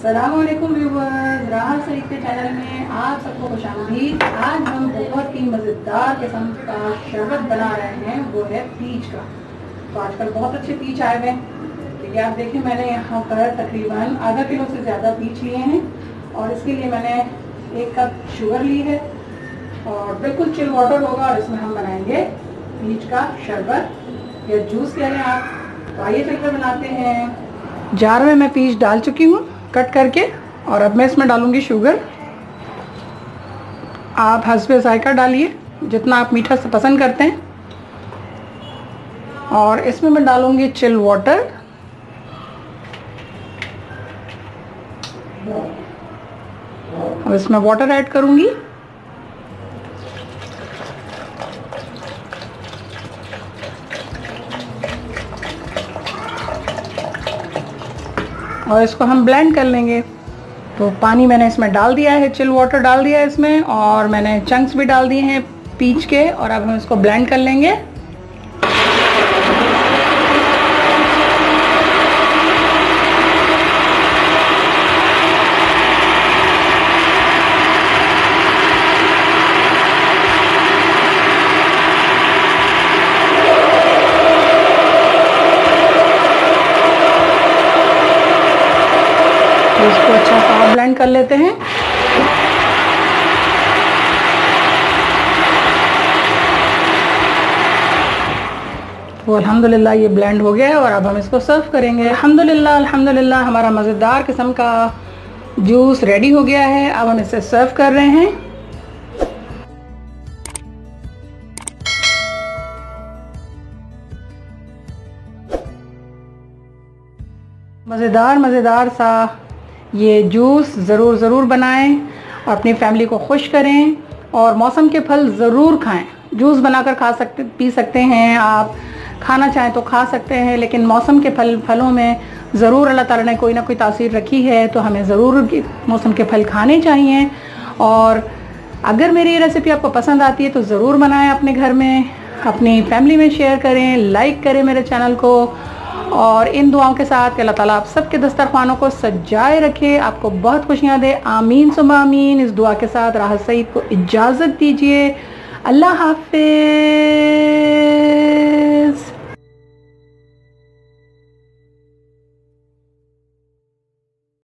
अस्सलामुअलैकुम व्यूवर्स, राहत सईद के चैनल में आप सबको खुशामदीद। आज हम बहुत ही मज़ेदार किस्म का शरबत बना रहे हैं, वो है पीच का। तो आजकल बहुत अच्छे पीच आए हुए हैं। तो ये आप देखें, मैंने यहाँ पर तकरीबन आधा किलो से ज़्यादा पीच लिए हैं और इसके लिए मैंने 1 कप शुगर ली है और बिल्कुल चिल वाटर होगा और इसमें हम बनाएंगे पीच का शरबत या जूस कह लें आप। तो आइए चलकर बनाते हैं। जार में मैं पीच डाल चुकी हूँ कट करके और अब मैं इसमें डालूंगी शुगर। आप हस्बे ज़ायका डालिए जितना आप मीठा से पसंद करते हैं। और इसमें मैं डालूंगी चिल वाटर। अब इसमें वाटर ऐड करूंगी। और इसको हम ब्लेंड कर लेंगे। तो पानी मैंने इसमें डाल दिया है, चिल वाटर डाल दिया है इसमें और मैंने चंक्स भी डाल दिए हैं पीच के। और अब हम इसको ब्लेंड कर लेंगे। तो इसको अच्छा सा ब्लेंड कर लेते हैं। तो अल्हम्दुलिल्लाह ये ब्लेंड हो गया है और अब हम इसको सर्व करेंगे। अल्हम्दुलिल्लाह अल्हम्दुलिल्लाह हमारा मज़ेदार किस्म का जूस रेडी हो गया है। अब हम इसे सर्व कर रहे हैं। मज़ेदार सा ये जूस ज़रूर बनाएं और अपनी फैमिली को खुश करें। और मौसम के फल ज़रूर खाएं। जूस बनाकर पी सकते हैं, आप खाना चाहें तो खा सकते हैं, लेकिन मौसम के फलों में ज़रूर अल्लाह ताला ने कोई ना कोई तासीर रखी है। तो हमें ज़रूर मौसम के फल खाने चाहिए। और अगर मेरी ये रेसिपी आपको पसंद आती है तो ज़रूर बनाएं अपने घर में, अपनी फैमिली में शेयर करें, लाइक करें मेरे चैनल को। और इन दुआओं के साथ कि अल्लाह ताला आप सबके दस्तरखानों को सजाए रखे, आपको बहुत खुशियाँ दे। आमीन सुम्मा आमीन। इस दुआ के साथ राहत सईद को इजाज़त दीजिए। अल्लाह हाफ़िज़।